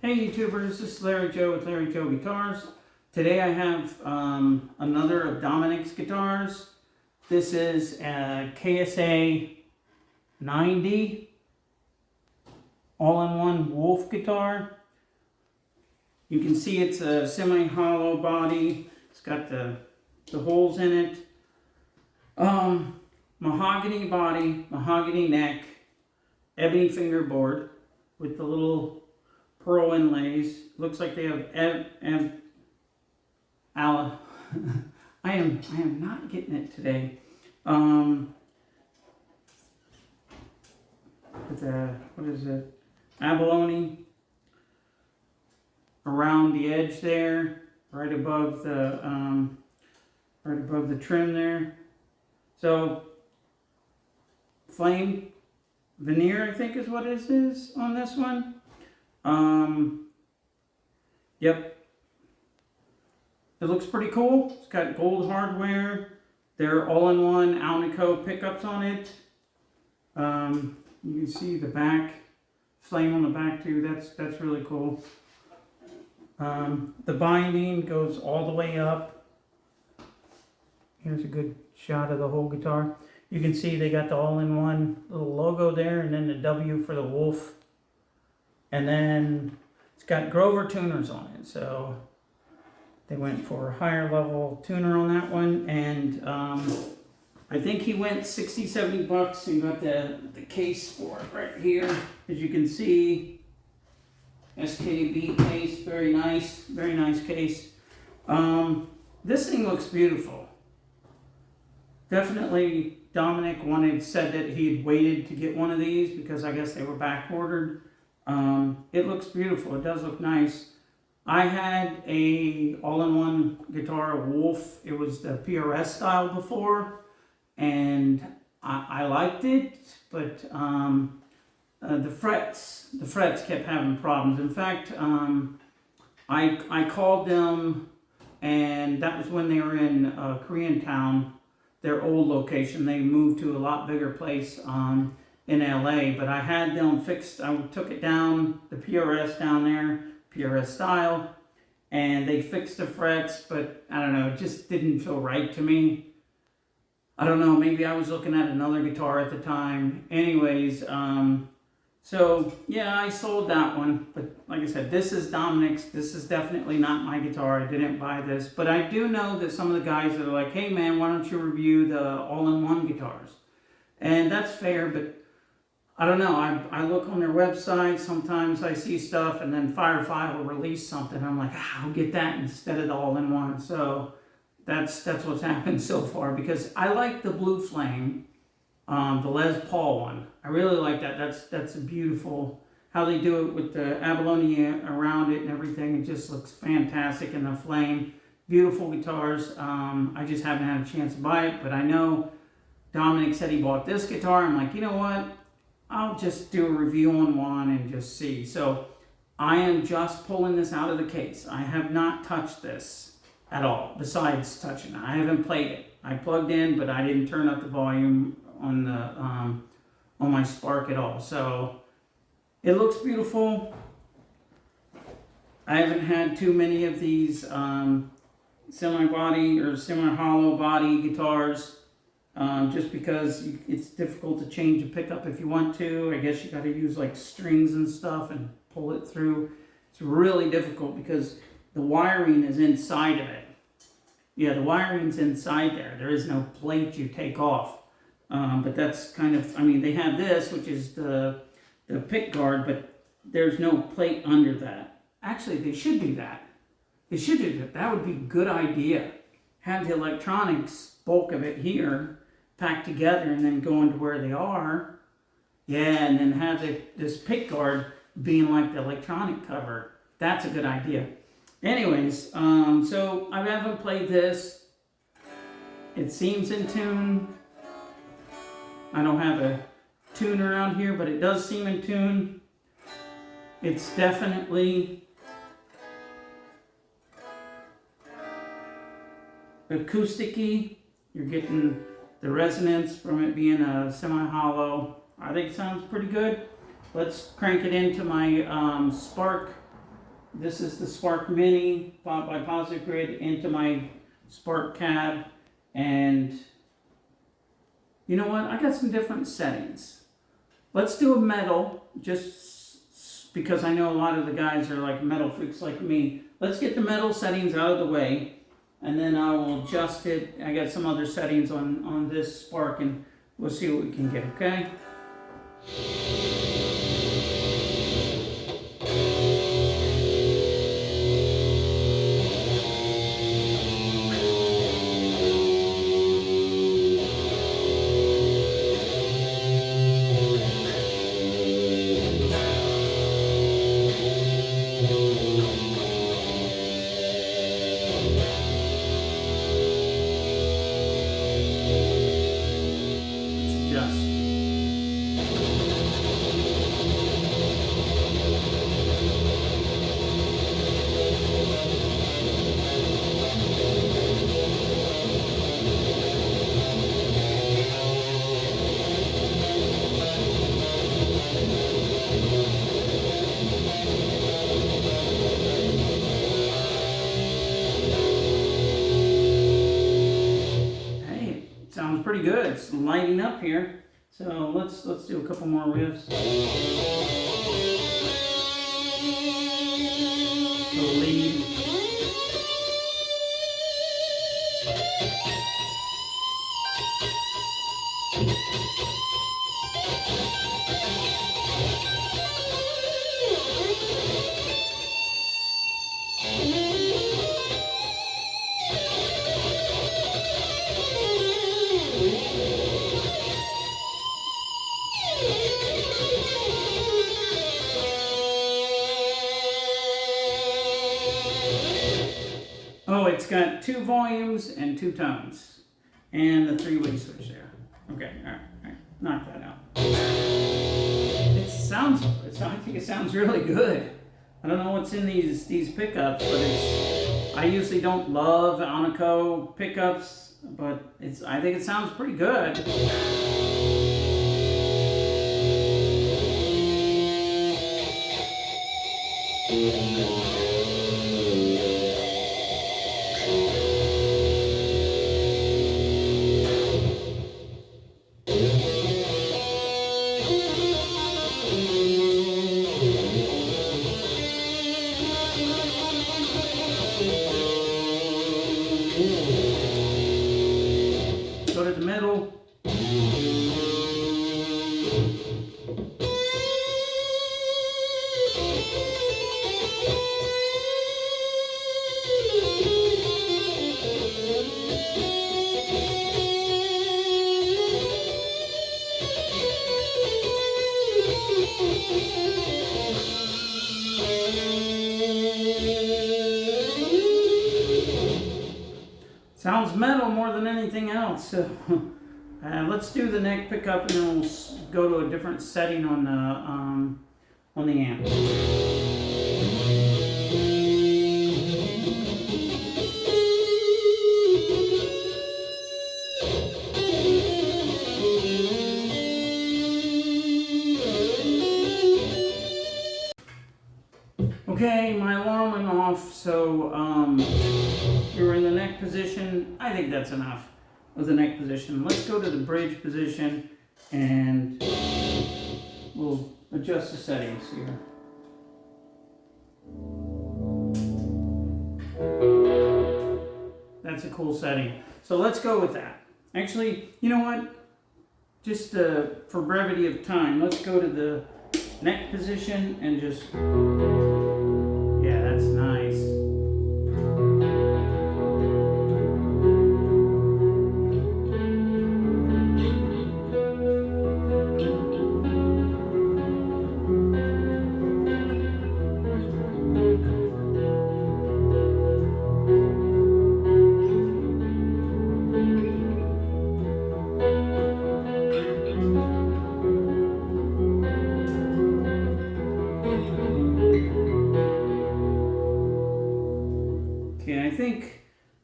Hey YouTubers, this is Larry Joe with Larry Joe Guitars. Today I have another of Dominic's guitars. This is a KSA 90 all-in-one Wolf guitar. You can see it's a semi-hollow body. It's got the holes in it. Mahogany body, mahogany neck, ebony fingerboard with the little pearl inlays. Looks like they have I am not getting it today. With what is it? Abalone around the edge there, right above the trim there. So flame veneer, I think is what it is on this one. Yep. It looks pretty cool. It's got gold hardware. They're all-in-one Alnico pickups on it. You can see the back, flame on the back too. That's really cool. The binding goes all the way up. Here's a good shot of the whole guitar. You can see they got the all-in-one little logo there, and then the W for the Wolf. And then it's got Grover tuners on it, so they went for a higher level tuner on that one. And I think he went 60, 70 bucks and got the case for it right here. As you can see, SKB case, very nice case. This thing looks beautiful. Definitely Dominic said that he had waited to get one of these because I guess they were back ordered. It looks beautiful. It does look nice. I had a all-in-one guitar, Wolf. It was the PRS style before, and I liked it, but the frets kept having problems. In fact, I called them, and that was when they were in Koreatown, their old location. They moved to a lot bigger place in LA, but I had them fixed. I took it down, the PRS down there, PRS style, and they fixed the frets, but I don't know, it just didn't feel right to me. I don't know, maybe I was looking at another guitar at the time. Anyways, so yeah, I sold that one, but like I said, this is Dominic's. This is definitely not my guitar. I didn't buy this, but I do know that some of the guys that are like, hey man, why don't you review the all-in-one guitars? And that's fair, but I don't know, I look on their website, sometimes I see stuff, and then Firefly will release something. I'm like, I'll get that instead of the all-in-one. So that's what's happened so far, because I like the Blue Flame, the Les Paul one. I really like that. That's a beautiful, how they do it with the abalone around it and everything. It just looks fantastic, and the flame. Beautiful guitars. I just haven't had a chance to buy it, but I know Dominic said he bought this guitar. I'm like, you know what? I'll just do a review on one and just see. So I am just pulling this out of the case. I have not touched this at all, besides touching it. I haven't played it. I plugged in, but I didn't turn up the volume on the on my Spark at all. So it looks beautiful. I haven't had too many of these semi-body or semi-hollow body guitars. Just because it's difficult to change a pickup if you want to. I guess you got to use like strings and stuff and pull it through. It's really difficult because the wiring is inside of it. Yeah, the wiring's inside there. There is no plate you take off. But that's kind of, I mean, they have this, which is the pick guard, but there's no plate under that. Actually, they should do that. They should do that. That would be a good idea. Have the electronics, bulk of it here, packed together and then go into where they are. Yeah, and then have this pick guard being like the electronic cover. That's a good idea. Anyways, so I haven't played this. It seems in tune. I don't have a tune around here, but it does seem in tune. It's definitely acoustic-y. You're getting the resonance from it being a semi-hollow. I think it sounds pretty good. Let's crank it into my Spark This is the Spark Mini bought by Positive Grid into my Spark cab. And you know what? I got some different settings. Let's do a metal, just because I know a lot of the guys are like metal freaks like me. Let's get the metal settings out of the way, and then I will adjust it. I got some other settings on this Spark, and we'll see what we can get, okay? Sounds pretty good. It's lighting up here. So let's do a couple more riffs. The lead. Oh, it's got 2 volumes and 2 tones, and the 3-way switch there. Okay, all right, knock that out. I think it sounds really good. I don't know what's in these pickups, but I usually don't love Onico pickups, but I think it sounds pretty good. Go to the middle. Sounds metal more than anything else. So let's do the neck pickup, and then we'll go to a different setting on the amp. Okay, my alarm went off, so you're in the neck position. I think that's enough of the neck position. Let's go to the bridge position, and we'll adjust the settings here. That's a cool setting. So let's go with that. Actually, you know what? Just for brevity of time, let's go to the neck position and just... Yeah, that's nice.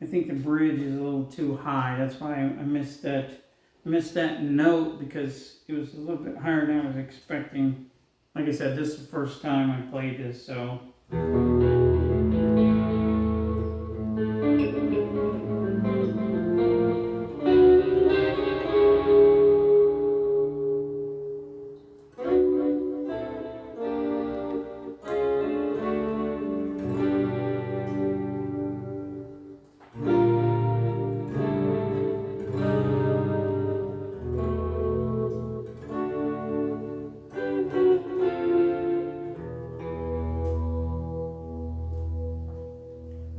I think the bridge is a little too high. That's why I missed that note, because it was a little bit higher than I was expecting. Like I said, this is the first time I played this, so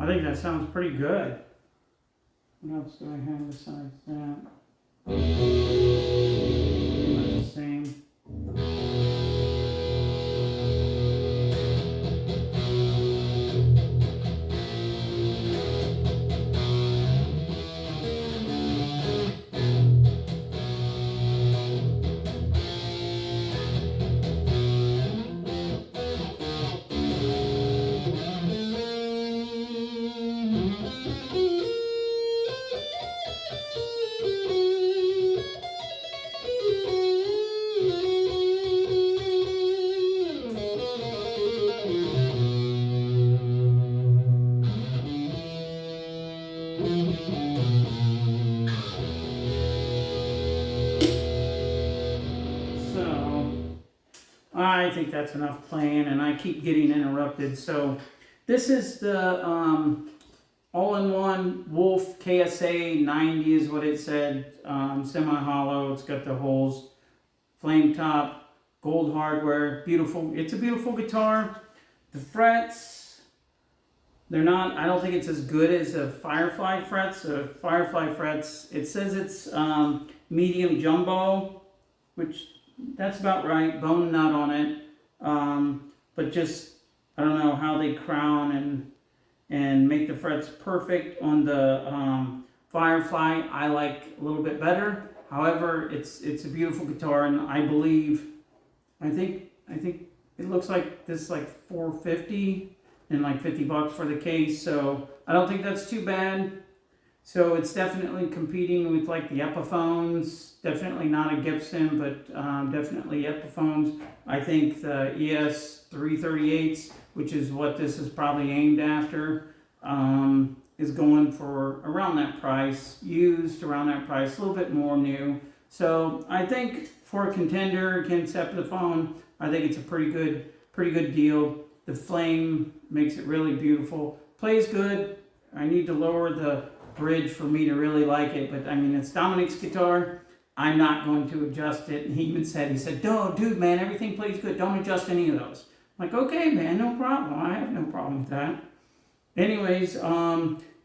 I think that sounds pretty good. What else do I have besides that? Pretty much the same. I think that's enough playing, and I keep getting interrupted. So this is the all-in-one Wolf KSA 90 is what it said. Semi-hollow. It's got the holes. Flame top. Gold hardware. Beautiful. It's a beautiful guitar. The frets, they're not, I don't think it's as good as a Firefly frets. Firefly frets, it says it's medium jumbo, which that's about right, bone nut on it, but just, I don't know how they crown and make the frets perfect on the Firefly. I like a little bit better. However, it's a beautiful guitar, and I think it looks like this like $450 and like $50 for the case, so I don't think that's too bad. So it's definitely competing with like the Epiphones. Definitely not a Gibson, but definitely Epiphones. I think the ES 338s, which is what this is probably aimed after, is going for around that price. Used around that price, a little bit more new. So I think for a contender against Epiphone, I think it's a pretty good deal. The flame makes it really beautiful. Plays good. I need to lower the bridge for me to really like it, but I mean, it's Dominic's guitar. I'm not going to adjust it. And he said, no, dude, man, everything plays good. Don't adjust any of those. I'm like, okay, man, no problem. I have no problem with that. Anyways,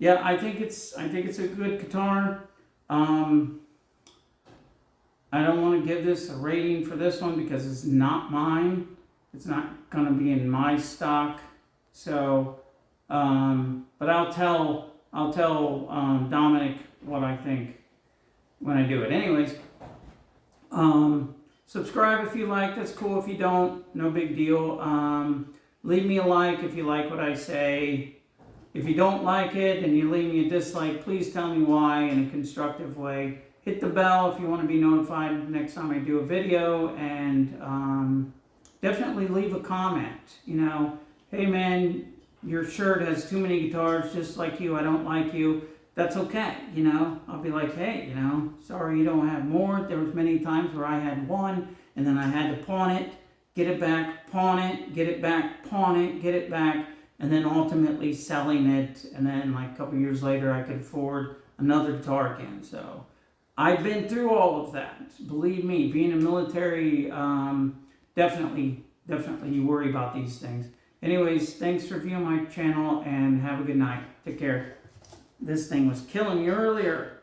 yeah, I think it's a good guitar. I don't want to give this a rating for this one because it's not mine. It's not going to be in my stock. So, but I'll tell Dominic what I think when I do it. Anyways, subscribe if you like. That's cool. If you don't, no big deal. Leave me a like if you like what I say. If you don't like it and you leave me a dislike, please tell me why in a constructive way. Hit the bell if you want to be notified next time I do a video, and definitely leave a comment. You know, hey man, your shirt has too many guitars just like you. I don't like you. That's okay, you know. I'll be like, hey, you know, sorry you don't have more. There was many times where I had one, and then I had to pawn it, get it back, pawn it, get it back, pawn it, get it back, and then ultimately selling it. And then like a couple years later, I could afford another guitar again. So I've been through all of that. Believe me, being a military, definitely you worry about these things. Anyways, thanks for viewing my channel, and have a good night. Take care. This thing was killing me earlier.